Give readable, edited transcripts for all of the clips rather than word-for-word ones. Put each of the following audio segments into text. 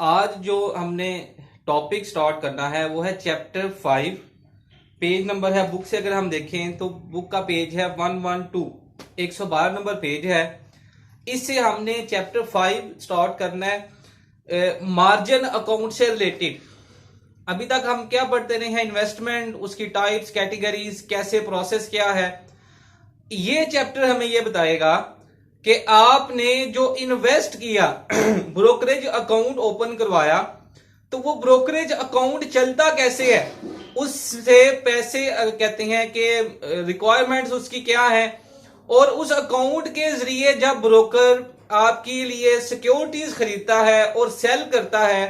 आज जो हमने टॉपिक स्टार्ट करना है वो है चैप्टर 5। पेज नंबर है बुक से अगर हम देखें तो बुक का पेज है 112, 112 नंबर पेज है। इससे हमने चैप्टर 5 स्टार्ट करना है मार्जिन अकाउंट से रिलेटेड। अभी तक हम क्या पढ़ते रहे हैं, इन्वेस्टमेंट, उसकी टाइप्स, कैटेगरीज, कैसे प्रोसेस क्या है। ये चैप्टर हमें ये बताएगा कि आपने जो इन्वेस्ट किया ब्रोकरेज अकाउंट ओपन करवाया, तो वो ब्रोकरेज अकाउंट चलता कैसे है, उससे पैसे कहते हैं कि रिक्वायरमेंट्स उसकी क्या है, और उस अकाउंट के जरिए जब ब्रोकर आपके लिए सिक्योरिटीज खरीदता है और सेल करता है,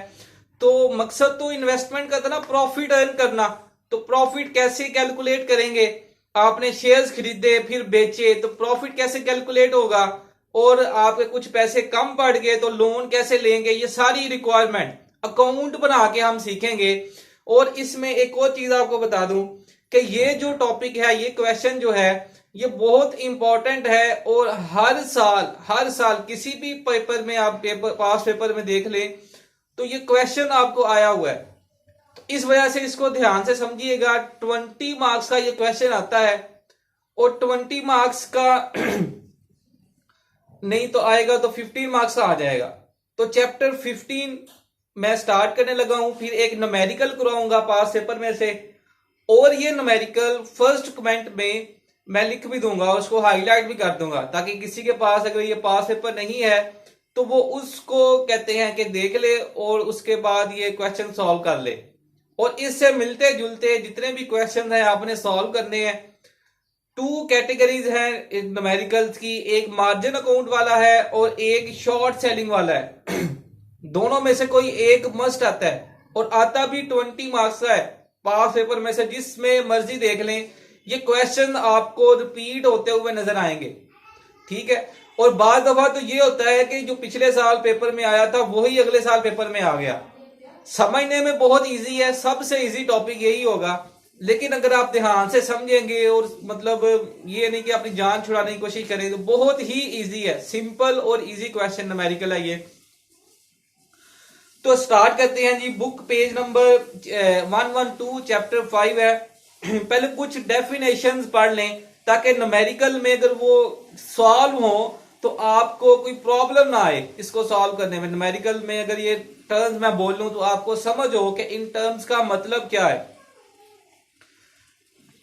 तो मकसद तो इन्वेस्टमेंट का था ना, प्रॉफिट अर्न करना। तो प्रॉफिट कैसे कैलकुलेट करेंगे, आपने शेयर्स खरीदे फिर बेचे तो प्रॉफिट कैसे कैलकुलेट होगा, और आपके कुछ पैसे कम पड़ गए तो लोन कैसे लेंगे, ये सारी रिक्वायरमेंट अकाउंट बना के हम सीखेंगे। और इसमें एक और चीज आपको बता दूं कि ये जो टॉपिक है, ये क्वेश्चन जो है ये बहुत इंपॉर्टेंट है, और हर साल किसी भी पेपर में आप पास पेपर में देख लें तो ये क्वेश्चन आपको आया हुआ है। तो इस वजह से इसको ध्यान से समझिएगा। 20 मार्क्स का ये क्वेश्चन आता है, और 20 मार्क्स का नहीं तो आएगा तो 15 मार्क्स का आ जाएगा। तो चैप्टर 15 मैं स्टार्ट करने लगा हूं, फिर एक न्यूमेरिकल करवाऊंगा पास पेपर में से, और ये न्यूमेरिकल फर्स्ट कमेंट में मैं लिख भी दूंगा, उसको हाईलाइट भी कर दूंगा, ताकि किसी के पास अगर ये पास पेपर नहीं है तो वो उसको कहते हैं कि देख ले और उसके बाद ये क्वेश्चन सॉल्व कर ले। और इससे मिलते जुलते जितने भी क्वेश्चन हैं आपने सॉल्व करने हैं। 2 कैटेगरीज हैं न्यूमेरिकल्स की, एक मार्जिन अकाउंट वाला है और एक शॉर्ट सेलिंग वाला है। दोनों में से कोई एक मस्ट आता है, और आता भी 20 मार्क्स का है। पास पेपर में से जिसमें मर्जी देख लें, ये क्वेश्चन आपको रिपीट होते हुए नजर आएंगे। ठीक है। और बाद दफा तो ये होता है कि जो पिछले साल पेपर में आया था वही अगले साल पेपर में आ गया। समझने में बहुत इजी है, सबसे इजी टॉपिक यही होगा, लेकिन अगर आप ध्यान से समझेंगे और मतलब ये नहीं कि अपनी जान छुड़ाने की कोशिश करें, तो बहुत ही इजी है, सिंपल और इजी क्वेश्चन न्यूमेरिकल है ये। तो स्टार्ट करते हैं जी। बुक पेज नंबर 112 चैप्टर 5 है। पहले कुछ डेफिनेशंस पढ़ लें, ताकि न्यूमेरिकल में अगर वो सॉल्व हो तो आपको कोई प्रॉब्लम ना आए इसको सॉल्व करने में। न्यूमेरिकल में अगर ये टर्म्स मैं बोल लूं तो आपको समझ हो कि इन टर्म्स का मतलब क्या है।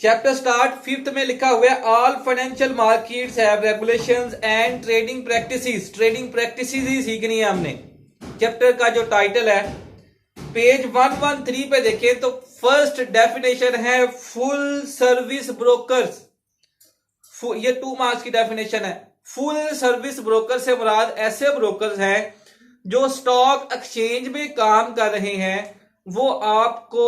चैप्टर स्टार्ट 5th में लिखा हुआ है, all financial markets have regulations and trading practices. Trading practices ही सीखनी है हमने। चैप्टर का जो टाइटल है, पेज 113 पे देखें तो फर्स्ट डेफिनेशन है फुल सर्विस ब्रोकर्स। ये 2 मार्क्स की डेफिनेशन है। फुल सर्विस ब्रोकर से मुराद ऐसे ब्रोकर्स हैं जो स्टॉक एक्सचेंज में काम कर रहे हैं। वो आपको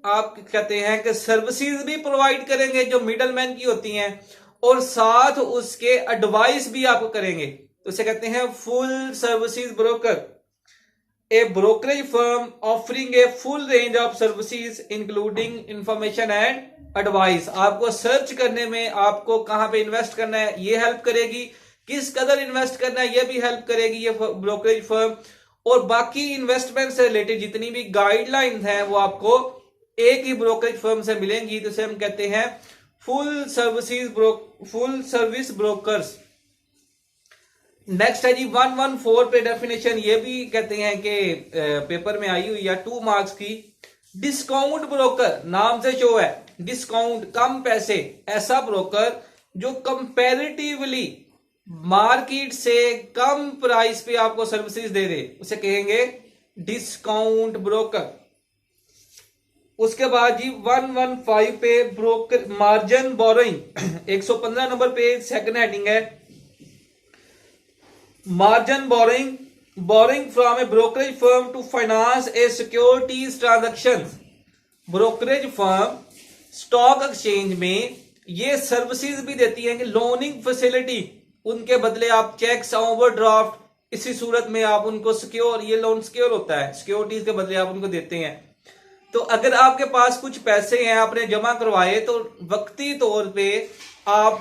आप कहते हैं कि सर्विसेज भी प्रोवाइड करेंगे जो मिडल मैन की होती हैं, और साथ उसके एडवाइस भी आपको करेंगे। तो इसे कहते हैं full services broker. A brokerage firm offering a full range of services including information and advice। आपको सर्च करने में, आपको कहां पे इन्वेस्ट करना है ये हेल्प करेगी, किस कदर इन्वेस्ट करना है ये भी हेल्प करेगी ये ब्रोकरेज फर्म, और बाकी इन्वेस्टमेंट से रिलेटेड जितनी भी गाइडलाइंस हैं वो आपको एक ही ब्रोकरेज फर्म से मिलेंगी। तो इसे हम कहते हैं फुल सर्विस ब्रोकर्स। नेक्स्ट है जी 114 पे डेफिनेशन, ये भी कहते हैं कि पेपर में आई हुई है 2 मार्क्स की। डिस्काउंट ब्रोकर, नाम से शो है डिस्काउंट, कम पैसे। ऐसा ब्रोकर जो कंपैरेटिवली मार्केट से कम प्राइस पे आपको सर्विसेज दे रहे, उसे कहेंगे डिस्काउंट ब्रोकर। उसके बाद जी 115 पे ब्रोकर मार्जिन बोरोइंग, 115 नंबर पे सेकंड हेडिंग है margin borrowing from a brokerage firm to finance a securities transactions। brokerage firm stock exchange में ये सर्विसेज भी देती हैं कि लोनिंग फैसिलिटी, उनके बदले आप चेक्स, ओवरड्राफ्ट, इसी सूरत में आप उनको सिक्योर, ये लोन सिक्योर होता है, सिक्योरिटीज के बदले आप उनको देते हैं। तो अगर आपके पास कुछ पैसे हैं आपने जमा करवाए, तो वक्ती तौर पे आप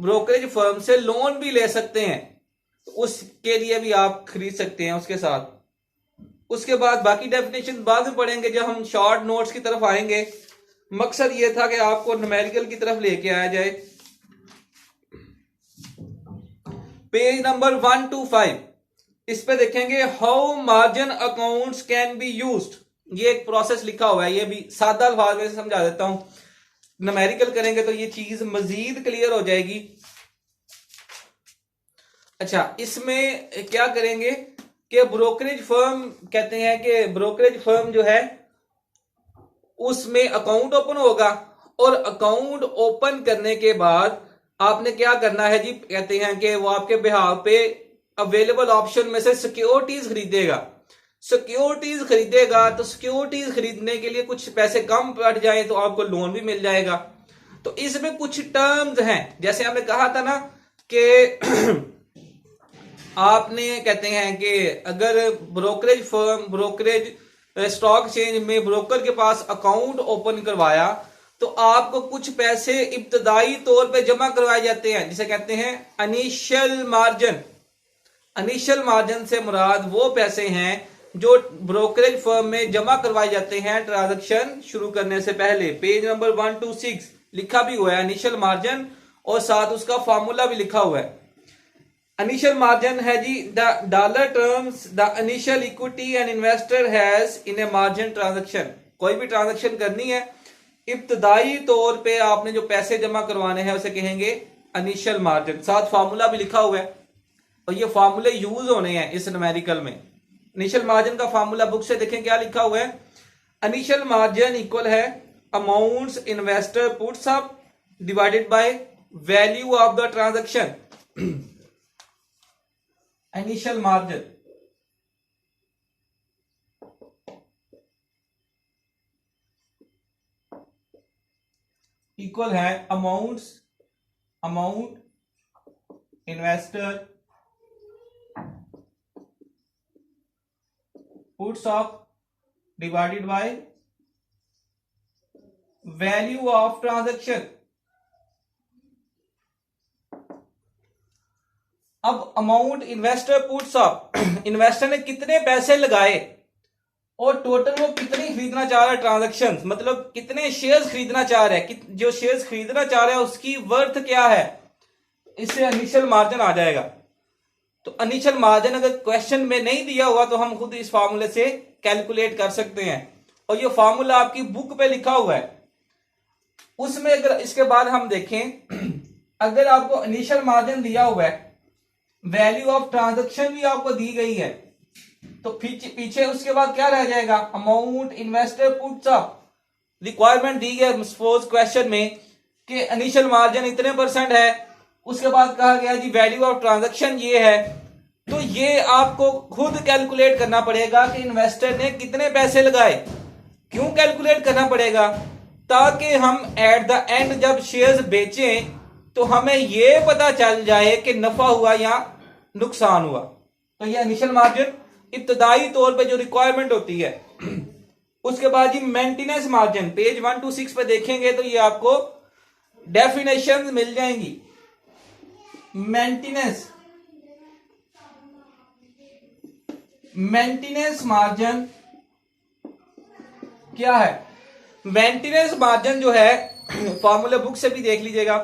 ब्रोकरेज फर्म से लोन भी ले सकते हैं, उसके लिए भी आप खरीद सकते हैं उसके साथ। उसके बाद बाकी डेफिनेशन बाद में पढ़ेंगे जब हम शॉर्ट नोट्स की तरफ आएंगे। मकसद ये था कि आपको न्यूमेरिकल की तरफ लेके आया जाए। पेज नंबर 125, इस पे देखेंगे how margin accounts can be used. ये एक प्रोसेस लिखा हुआ है, ये भी सादा अल्फाज में समझा देता हूं। न्यूमेरिकल करेंगे तो ये चीज मजीद क्लियर हो जाएगी। अच्छा, इसमें क्या करेंगे कि ब्रोकरेज फर्म कहते हैं कि ब्रोकरेज फर्म जो है उसमें अकाउंट ओपन होगा और अकाउंट ओपन करने के बाद आपने क्या करना है जी, कहते हैं कि वो आपके बिहाफ पे अवेलेबल ऑप्शन में से सिक्योरिटीज खरीदेगा। सिक्योरिटीज खरीदेगा तो सिक्योरिटीज खरीदने के लिए कुछ पैसे कम पड़ जाए तो आपको लोन भी मिल जाएगा। तो इसमें कुछ टर्म्स हैं, जैसे हमने कहा था ना कि आपने कहते हैं कि अगर brokerage firm brokerage stock exchange में ब्रोकर के पास अकाउंट ओपन करवाया तो आपको कुछ पैसे इब्तदाई तौर पे जमा करवाए जाते हैं, जिसे कहते हैं इनिशियल मार्जिन। इनिशियल मार्जिन से मुराद वो पैसे हैं जो ब्रोकरेज फर्म में जमा करवाए जाते हैं ट्रांजैक्शन शुरू करने से पहले। पेज नंबर 126 लिखा भी हुआ है इनिशियल मार्जिन और साथ उसका फार्मूला भी लिखा हुआ है। इनिशियल मार्जिन है जी the dollar terms the initial equity an investor has in a margin transaction. कोई भी ट्रांजैक्शन करनी है, इब्तदाई तौर पे आपने जो पैसे जमा करवाने हैं उसे कहेंगे इनिशियल मार्जिन। साथ फार्मूला भी लिखा हुआ है और ये फार्मूले यूज होने हैं इस न्यूमेरिकल में। इनिशियल मार्जिन का फार्मूला बुक से देखें क्या लिखा हुआ है। इनिशियल मार्जिन इक्वल है amounts investor puts up divided by value of the transaction. Initial margin equal है amount investor puts up divided by value of transaction. अब amount investor puts up, investor ने कितने पैसे लगाए और टोटल वो कितनी खरीदना चाह रहा है ट्रांजैक्शन, मतलब कितने शेयर्स खरीदना चाह रहा है, जो शेयर्स खरीदना चाह रहा है उसकी वर्थ क्या है, इससे इनिशियल मार्जिन आ जाएगा। तो इनिशियल मार्जिन अगर क्वेश्चन में नहीं दिया हुआ तो हम खुद इस फार्मूले से कैलकुलेट कर सकते हैं और ये फार्मूला आपकी बुक पे लिखा हुआ है। उसमें अगर इसके बाद हम देखें, अगर आपको इनिशियल मार्जिन दिया हुआ है, वैल्यू ऑफ ट्रांजैक्शन भी आपको दी गई है, तो पीछे उसके बाद क्या रह जाएगा, amount investor puts up. Requirement दी गई सपोज क्वेश्चन में कि इनिशियल मार्जिन इतने % है, उसके बाद कहा गया जी वैल्यू ऑफ ट्रांजैक्शन ये है, तो ये आपको खुद कैलकुलेट करना पड़ेगा कि इन्वेस्टर ने कितने पैसे लगाए। क्यों कैलकुलेट करना पड़ेगा, ताकि हम एट द एंड जब शेयर्स बेचें तो हमें यह पता चल जाए कि नफा हुआ या नुकसान हुआ। तो ये इनिशियल मार्जिन इब्तदाई तौर पे जो रिक्वायरमेंट होती है। उसके बाद जी मेंटेनेंस मार्जिन, पेज 126 पे देखेंगे तो ये आपको डेफिनेशन मिल जाएंगी। मेंटेनेंस मार्जिन क्या है। मेंटेनेंस मार्जिन जो है फॉर्मूला बुक से भी देख लीजिएगा,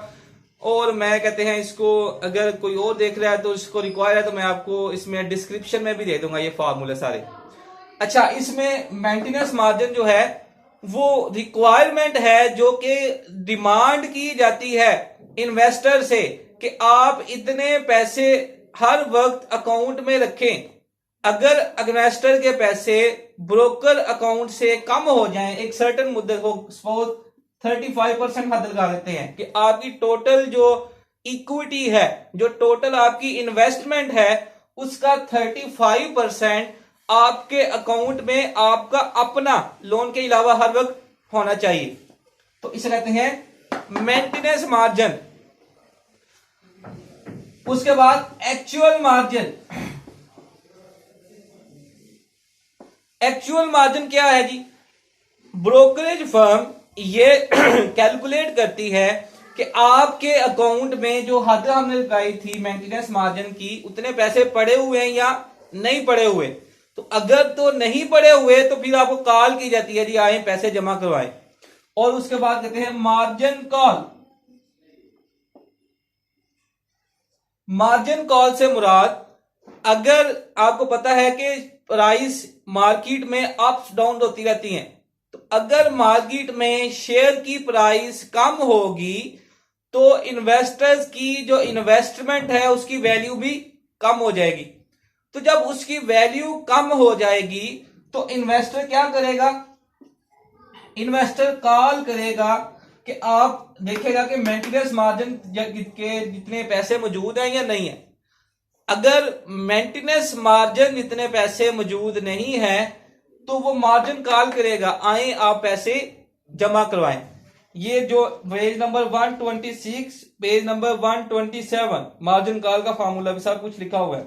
और मैं कहते हैं इसको अगर कोई और देख रहा है तो इसको रिक्वायर है तो मैं आपको इसमें डिस्क्रिप्शन में भी दे दूंगा ये फॉर्मूले सारे। अच्छा, इसमें मेंटेनेंस मार्जिन जो है वो रिक्वायरमेंट है जो कि डिमांड की जाती है इन्वेस्टर से कि आप इतने पैसे हर वक्त अकाउंट में रखें। अगर इन्वेस्टर के पैसे ब्रोकर अकाउंट से कम हो जाएं एक सर्टेन मुद्दत को, सपोज 35% हद लगा देते हैं कि आपकी टोटल जो इक्विटी है, जो टोटल आपकी इन्वेस्टमेंट है, उसका 35% आपके अकाउंट में आपका अपना लोन के अलावा हर वक्त होना चाहिए। तो इसे कहते हैं मेंटेनेंस मार्जिन। उसके बाद एक्चुअल मार्जिन। एक्चुअल मार्जिन क्या है जी, ब्रोकरेज फर्म ये कैलकुलेट करती है कि आपके अकाउंट में जो हद हमने लगाई थी मेंटेनेंस मार्जिन की, उतने पैसे पड़े हुए हैं या नहीं पड़े हुए। तो अगर तो नहीं पड़े हुए तो फिर आपको कॉल की जाती है, जी आए पैसे जमा करवाएं। और उसके बाद कहते हैं मार्जिन कॉल। मार्जिन कॉल से मुराद, अगर आपको पता है कि प्राइस मार्केट में अप्स डाउन होती रहती हैं, तो अगर मार्केट में शेयर की प्राइस कम होगी तो इन्वेस्टर्स की जो इन्वेस्टमेंट है उसकी वैल्यू भी कम हो जाएगी। तो जब उसकी वैल्यू कम हो जाएगी तो इन्वेस्टर क्या करेगा, इन्वेस्टर कॉल करेगा कि आप देखेगा कि मेंटेनेंस मार्जिन के जितने पैसे मौजूद हैं या नहीं है। अगर मेंटेनेंस मार्जिन इतने पैसे मौजूद नहीं है तो वो मार्जिन कॉल करेगा, आए आप पैसे जमा करवाएं। ये जो page number 126, page number 127 margin call का फार्मूला भी सब कुछ लिखा हुआ है।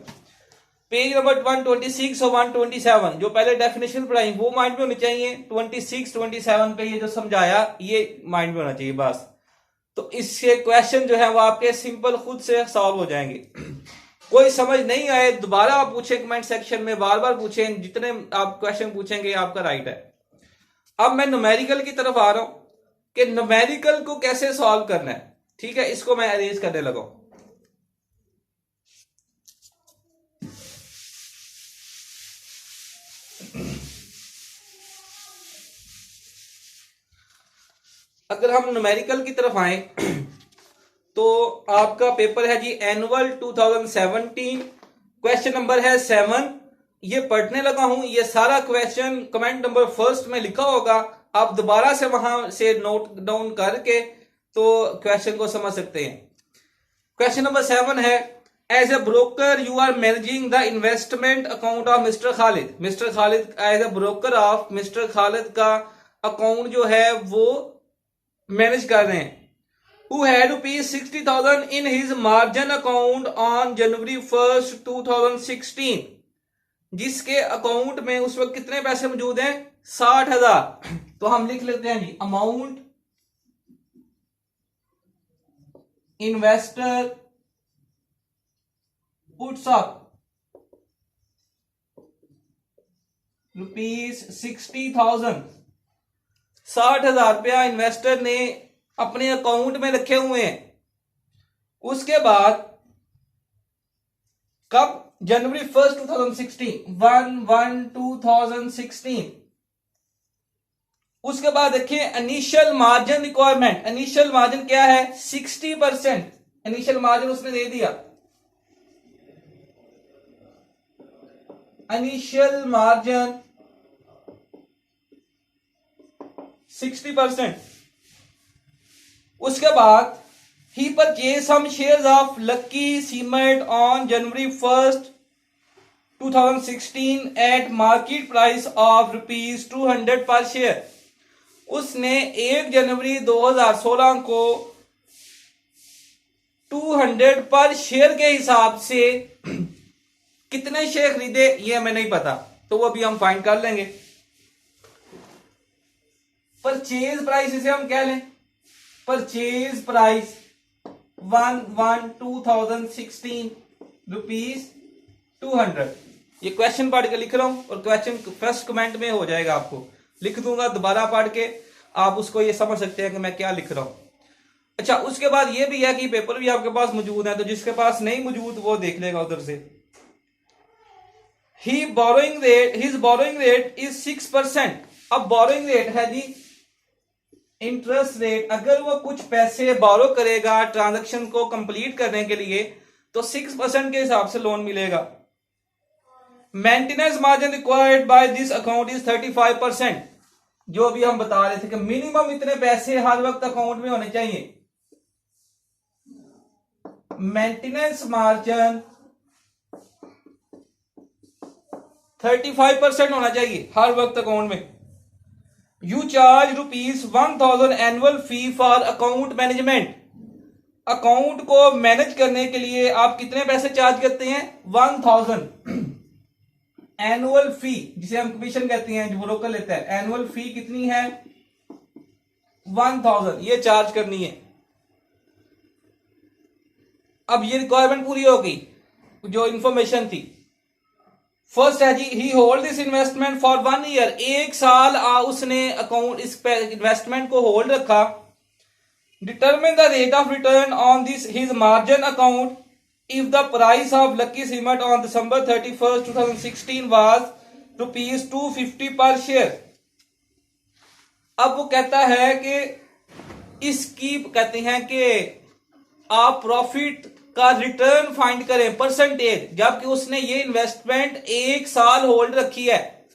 पेज नंबर 126 और 127 जो पहले डेफिनेशन पढ़ाई वो माइंड में होनी चाहिए। 26 27 पे ये जो समझाया ये माइंड में होना चाहिए बस। तो इसके क्वेश्चन जो है वो आपके सिंपल खुद से सॉल्व हो जाएंगे। कोई समझ नहीं आए दोबारा आप पूछें कमेंट सेक्शन में, बार बार पूछें, जितने आप क्वेश्चन पूछेंगे आपका राइट है। अब मैं न्यूमेरिकल की तरफ आ रहा हूं कि न्यूमेरिकल को कैसे सॉल्व करना है। ठीक है, इसको मैं अरेंज करने लगा। अगर हम न्यूमेरिकल की तरफ आए तो आपका पेपर है जी एनुअल 2017, क्वेश्चन नंबर है 7। ये पढ़ने लगा हूं, ये सारा क्वेश्चन कमेंट नंबर फर्स्ट में लिखा होगा, आप दोबारा से वहां से नोट डाउन करके तो क्वेश्चन को समझ सकते हैं। क्वेश्चन नंबर 7 है, as a broker you are managing the investment account of mister Khalid. Mister Khalid as a broker of mister Khalid का अकाउंट जो है वो मैनेज कर रहे हैं। Who had rupees 60,000 in his margin account on January 1st 2016, जिसके account में उस वक्त कितने पैसे मौजूद हैं, 60,000। तो हम लिख लेते हैं जी, amount investor puts up rupees 60,000। 60,000 रुपया इन्वेस्टर ने अपने अकाउंट में रखे हुए हैं। उसके बाद कब, जनवरी 1st 2016, 1/1/2016। उसके बाद देखिए initial margin requirement, initial margin क्या है, 60%। इनिशियल मार्जिन उसने दे दिया, इनिशियल मार्जिन 60%। उसके बाद ही purchase some shares of Lucky Cement on January 1st 2016 at market price of rupees 200 per share. उसने 1 जनवरी 2016 को 200 पर शेयर के हिसाब से कितने शेयर खरीदे ये हमें नहीं पता, तो वो अभी हम फाइंड कर लेंगे। परचेज प्राइस इसे हम क्या लें, परचेज प्राइस 1/1/2016 रुपीज 200। ये क्वेश्चन पढ़ के लिख रहा हूं और क्वेश्चन फर्स्ट कमेंट में हो जाएगा, आपको लिख दूंगा, दोबारा पढ़ के आप उसको ये समझ सकते हैं कि मैं क्या लिख रहा हूं। अच्छा, उसके बाद ये भी है कि पेपर भी आपके पास मौजूद है, तो जिसके पास नहीं मौजूद वो देख लेगा उधर से। He borrowing rate, his borrowing rate is 6%। अब बोरोइंग रेट है जी इंटरेस्ट रेट, अगर वो कुछ पैसे बोरो करेगा ट्रांजैक्शन को कंप्लीट करने के लिए तो 6% के हिसाब से लोन मिलेगा। Maintenance margin required by this account is 35%। जो भी हम बता रहे थे कि मिनिमम इतने पैसे हर वक्त अकाउंट में होने चाहिए। मेंटेनेंस मार्जिन 35% होना चाहिए हर वक्त अकाउंट में। You charge rupees 1,000 annual fee for account management. Account को मैनेज करने के लिए आप कितने पैसे चार्ज करते हैं, 1,000 एनुअल फी, जिसे हम कमीशन कहते हैं, जो ब्रोकर लेता है। एनुअल फी कितनी है, 1,000, ये चार्ज करनी है। अब ये रिक्वायरमेंट पूरी हो गई, जो इंफॉर्मेशन थी। फर्स्ट है जी, he hold this investment for 1 year, 1 साल उसने अकाउंट इस इन्वेस्टमेंट को होल्ड रखा। Determine the rate of return on this his margin account if the price of Lucky Cement on December 31st 2016 was ₹250 per share. अब वो कहता है कि इसकी कहते हैं कि आप प्रॉफिट का रिटर्न फाइंड करें परसेंटेज, जबकि उसने ये इन्वेस्टमेंट 1 साल होल्ड रखी है।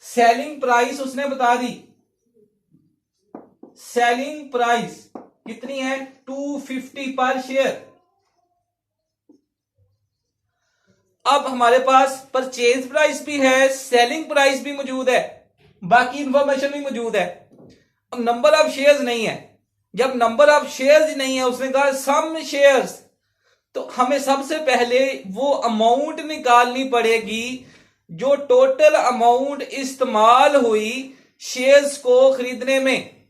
सेलिंग प्राइस उसने बता दी, सेलिंग प्राइस कितनी है, 250 पर शेयर। अब हमारे पास परचेज प्राइस भी है, सेलिंग प्राइस भी मौजूद है, बाकी इंफॉर्मेशन भी मौजूद है। अब नंबर ऑफ शेयर्स नहीं है। जब नंबर ऑफ शेयर्स ही नहीं है, उसने कहा सम शेयर्स, तो हमें सबसे पहले वो अमाउंट निकालनी पड़ेगी जो टोटल अमाउंट इस्तेमाल हुई शेयर्स को खरीदने में।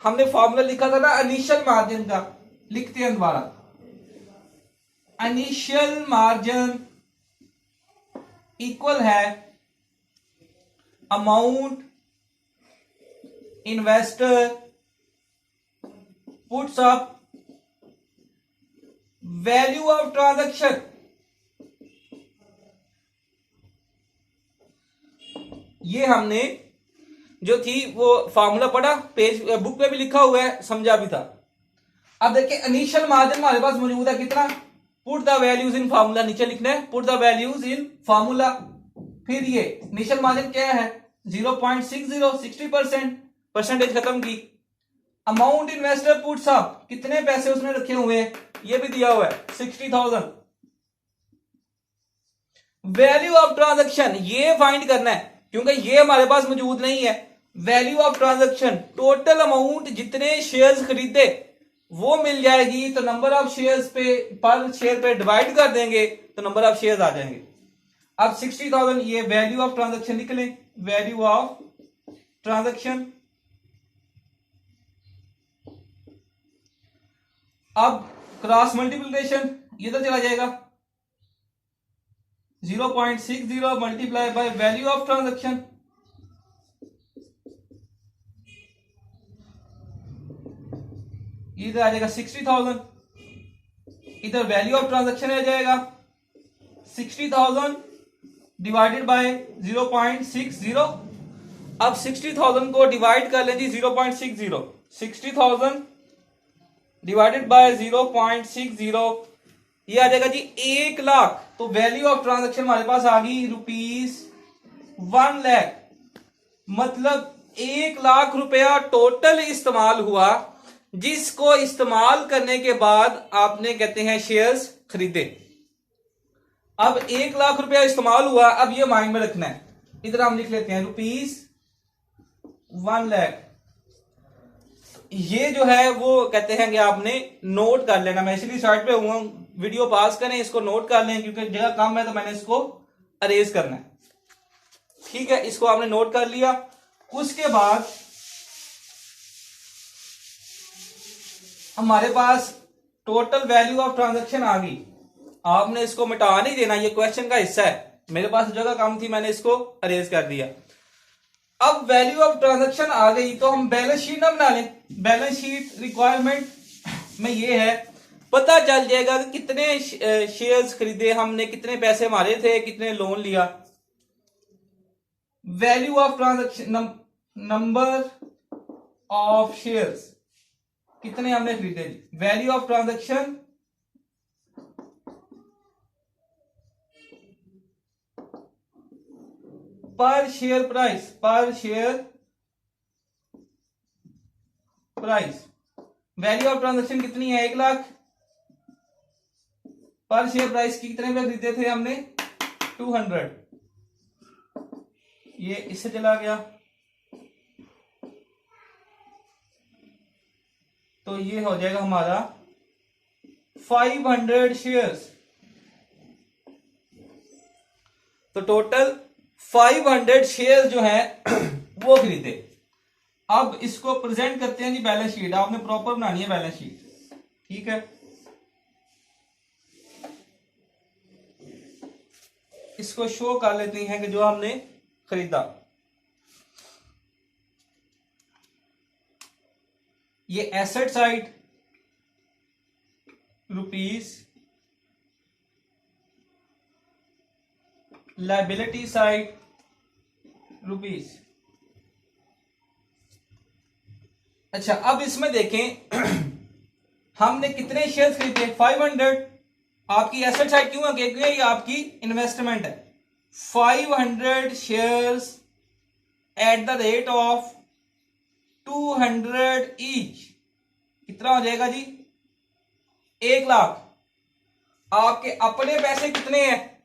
हमने फॉर्मूला लिखा था ना इनिशियल मार्जिन का, लिखते हैं दोबारा। इनिशियल मार्जिन इक्वल है amount investor puts up value of transaction. ये हमने जो थी वो फॉर्मूला पढ़ा, पेज बुक पे भी लिखा हुआ है, समझा भी था। अब देखिए इनिशियल मार्जिन हमारे पास मौजूद है कितना, put the values in formula, नीचे लिखना है put the values in formula. फिर ये इनिशियल मार्जिन क्या है, 0.60, 60%, परसेंटेज खत्म की। अमाउंट इन्वेस्टर पुट्स अप, कितने पैसे उसने रखे हुए हैं, ये भी दिया हुआ है 60,000। वैल्यू ऑफ ट्रांजैक्शन ये फाइंड करना है, क्योंकि ये हमारे पास मौजूद नहीं है। Value of transaction total amount जितने शेयर्स खरीदे वो मिल जाएगी, तो नंबर ऑफ शेयर्स पे पर शेयर पे डिवाइड कर देंगे तो नंबर ऑफ शेयर्स आ जाएंगे। अब 60,000 ये वैल्यू ऑफ ट्रांजैक्शन निकले, वैल्यू ऑफ ट्रांजैक्शन। अब क्रॉस मल्टीप्लिकेशन इधर चला जाएगा, 0.60 multiply by value of transaction, इधर आ जाएगा 60,000, इधर वैल्यू ऑफ ट्रांजैक्शन आ जाएगा 60,000 डिवाइडेड बाय 0.60। अब 60,000 को डिवाइड कर लें जी 0.60, 60,000 डिवाइडेड बाय 0.60, ये आ जाएगा जी 1 लाख। तो वैल्यू ऑफ ट्रांजैक्शन हमारे पास आ गई ₹1 लाख, मतलब 1 लाख रुपया टोटल इस्तेमाल हुआ, जिसको इस्तेमाल करने के बाद आपने कहते हैं शेयर्स खरीदे। अब 1 लाख रुपया इस्तेमाल हुआ, अब ये माइंड में रखना है, इधर हम लिख लेते हैं ₹1 लाख। ये जो है वो कहते हैं कि आपने नोट कर लेना, मैं इसलिए साइड पे हुआ, वीडियो पास करें, इसको नोट कर लें, क्योंकि जगह कम है तो मैंने इसको अरेज करना है। ठीक है, इसको आपने नोट कर लिया। उसके बाद हमारे पास टोटल वैल्यू ऑफ ट्रांजैक्शन आ गई, आपने इसको मिटा नहीं देना, ये क्वेश्चन का हिस्सा है, मेरे पास जगह कम थी मैंने इसको अरेज कर दिया। अब वैल्यू ऑफ ट्रांजैक्शन आ गई तो हम बैलेंस शीट ना बना लें। बैलेंस शीट रिक्वायरमेंट में ये है, पता चल जाएगा कि कितने शेयर्स खरीदे हमने, कितने पैसे हमारे थे, कितने लोन लिया। Value of transaction, number of shares, कितने हमने खरीदे। वैल्यू ऑफ ट्रांजैक्शन पर शेयर प्राइस, पर share price. Value of transaction कितनी है, 1 लाख। पर शेयर प्राइस कितने पे खरीदे थे हमने, 200। ये इससे चला गया, तो ये हो जाएगा हमारा 500 शेयर्स। तो टोटल 500 शेयर जो है वो खरीदे। अब इसको प्रेजेंट करते हैं जी बैलेंस शीट, आपने प्रॉपर बनानी है बैलेंस शीट। ठीक है, इसको शो कर लेते हैं कि जो हमने खरीदा, ये asset side rupees, liability side rupees. अच्छा, अब इसमें देखें हमने कितने शेयर्स खरीदे, 500। आपकी एसेट साइड क्यों है, क्योंकि ये आपकी इन्वेस्टमेंट है। 500 shares at the rate of 200 each, कितना हो जाएगा जी, 1 लाख। आपके अपने पैसे कितने हैं,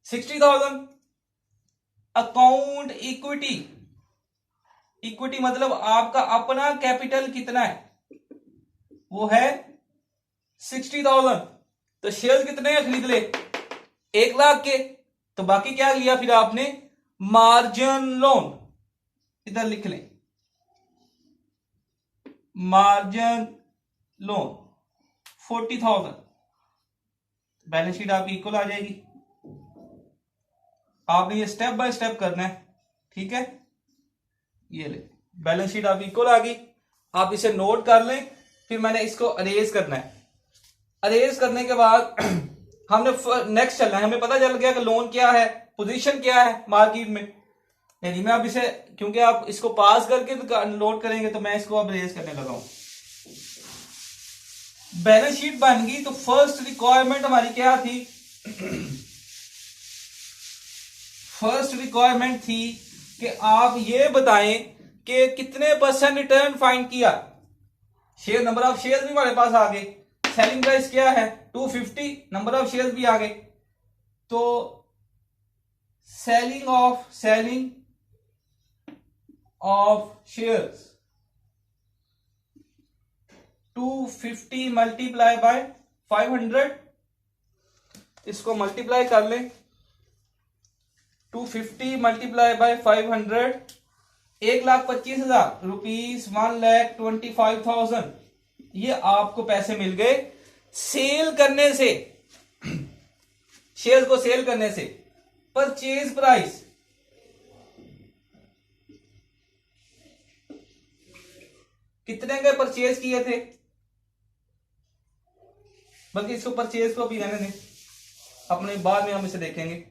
60,000। अकाउंट इक्विटी, इक्विटी मतलब आपका अपना कैपिटल कितना है, वो है 60,000। तो शेयर कितने हैं, खरीद ले 1 लाख के। तो बाकी क्या लिया फिर आपने, मार्जिन लोन, इधर लिख लें, मार्जिन लोन 40,000। बैलेंस शीट आपकी इक्वल आ जाएगी। आपने ये स्टेप बाय स्टेप करना है, ठीक है। ये ले, बैलेंस शीट आपकी इक्वल आ गई। आप इसे नोट कर लें। फिर मैंने इसको अरेज करना है। अरेज करने के बाद हमने नेक्स्ट चलना है। हमें पता चल गया कि लोन क्या है, पोजीशन क्या है मार्केट में। यानी मैं अब इसे, क्योंकि आप इसको पास करके नोट करेंगे, तो मैं इसको अब अरेज करने लगा हूं। बैलेंस शीट बन गई। तो फर्स्ट रिक्वायरमेंट हमारी क्या थी, फर्स्ट रिक्वायरमेंट थी कि आप ये बताएं कि कितने % रिटर्न फाइंड किया। शेयर, नंबर ऑफ शेयर भी हमारे पास आ गए। सेलिंग प्राइस क्या है, 250, नंबर ऑफ शेयर भी आ गए। तो selling of shares 250 multiply by 500, इसको मल्टीप्लाई कर लें। 250 मल्टीप्लाई बाय 500, 1,25,000 रुपीज, 1,25,000। ये आपको पैसे मिल गए सेल करने से, शेयर को सेल करने से। परचेज प्राइस कितने के परचेज किए थे, बल्कि इसको परचेज को भी रहने दें, अपने बाद में हम इसे देखेंगे।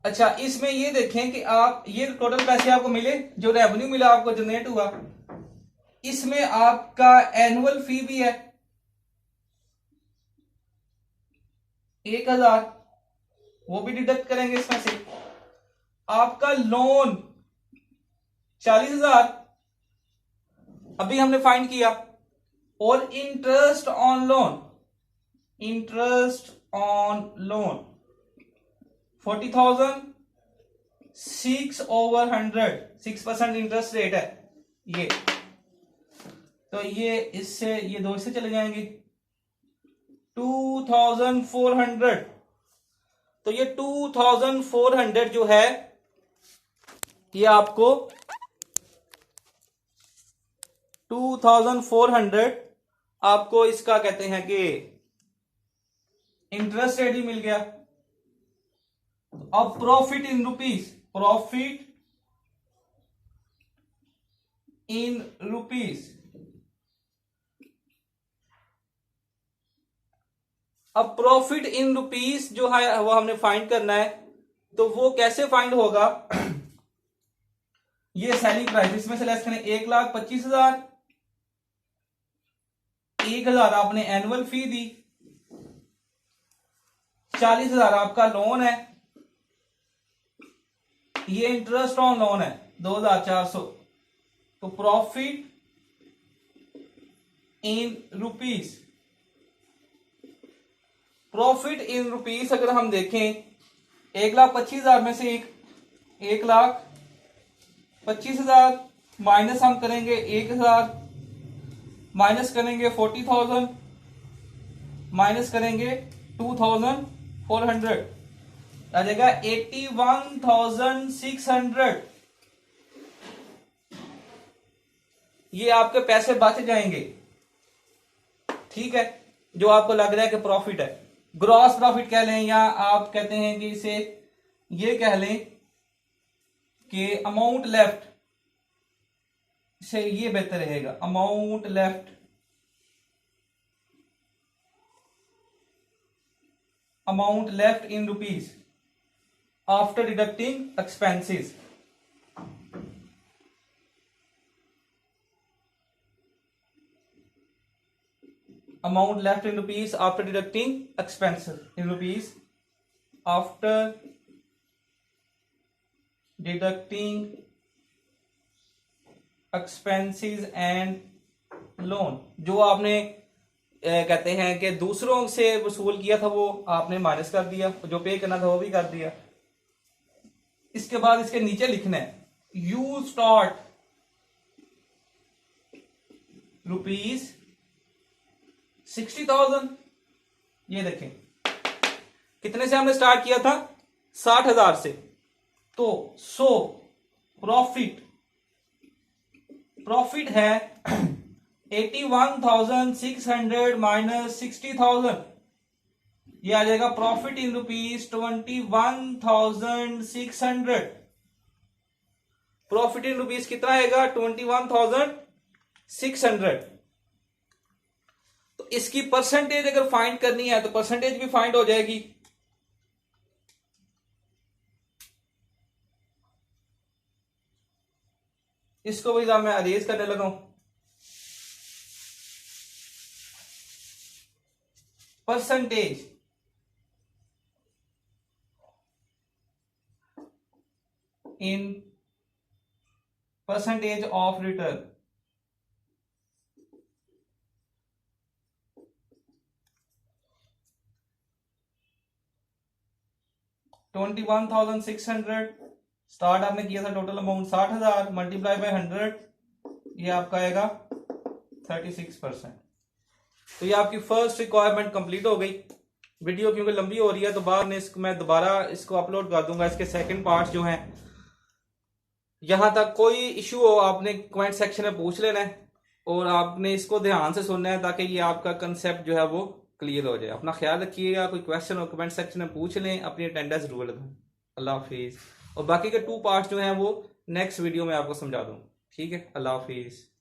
अच्छा, इसमें ये देखें कि आप ये टोटल पैसे आपको मिले, जो रेवेन्यू मिला आपको जनरेट हुआ, इसमें आपका एनुअल फी भी है 1,000, वो भी डिडक्ट करेंगे इसमें से। आपका लोन 40,000 अभी हमने फाइंड किया, और interest on loan 40,000, 6/100, 6% interest rate है ये। तो ये इससे, ये 2 से चले जाएंगे, 2,400। तो ये 2,400 जो है, ये आपको 2,400 आपको इसका कहते हैं कि इंटरेस्ट रेट ही मिल गया। अब profit in rupees, profit in rupees. अब प्रॉफिट इन रुपीस जो है वो हमने फाइंड करना है। तो वो कैसे फाइंड होगा, ये सेलिंग प्राइस, इसमें से लेस करें 1,25,000, 1,000 आपने एनुअल फी दी, 40,000 आपका लोन है, ये इंटरेस्ट ऑन लोन है 2,400। तो profit in rupees, profit in rupees अगर हम देखें, 1,25,000 में से 1,25,000 माइनस हम करेंगे 1,000, माइनस करेंगे 40,000, माइनस करेंगे 2,400, आ जाएगा 81,600। ये आपके पैसे बच जाएंगे, ठीक है, जो आपको लग रहा है कि प्रॉफिट है। ग्रॉस प्रॉफिट कह लें, या आप कहते हैं कि इसे ये कह लें कि अमाउंट लेफ्ट से, ये बेहतर रहेगा, amount left in rupees after deducting expenses. Amount left in rupees after deducting expenses, in rupees after deducting expenses and loan. जो आपने कहते हैं कि दूसरों से वसूल किया था वो आपने माइनस कर दिया, जो पे करना था वो भी कर दिया। इसके बाद इसके नीचे लिखना है यू स्टार्ट रुपीज 60,000। ये देखें कितने से हमने स्टार्ट किया था, 60,000 से। तो सो प्रॉफिट है 81,600 माइनस 60,000, ये आ जाएगा profit in rupees 21,600। Profit in rupees कितना आएगा, 21,600। तो इसकी परसेंटेज अगर फाइंड करनी है तो परसेंटेज भी फाइंड हो जाएगी। इसको भी मैं अरेज करने लगा हूं। Percentage in percentage of return, $21,600 start आपने किया था, टोटल अमाउंट 60,000 मल्टीप्लाई बाय 100, ये आपका आएगा 36%। तो ये आपकी फर्स्ट रिक्वायरमेंट कंप्लीट हो गई। वीडियो क्योंकि लंबी हो रही है तो बाद में मैं दोबारा इसको अपलोड कर दूंगा। इसके सेकंड पार्ट जो हैं, यहां तक कोई इशू हो आपने कमेंट सेक्शन में पूछ लेना है और आपने इसको ध्यान से सुनना है ताकि ये आपका कंसेप्ट जो है वो क्लियर हो जाए। अपना ख्याल रखिएगा, कोई क्वेश्चन हो कमेंट सेक्शन में पूछ लें, अपनी अटेंडेंस जरूर लगाएं। अल्लाह हाफिज। और बाकी के 2 पार्ट्स जो हैं वो नेक्स्ट वीडियो में आपको समझा दूँ। ठीक है, अल्लाह हाफिज।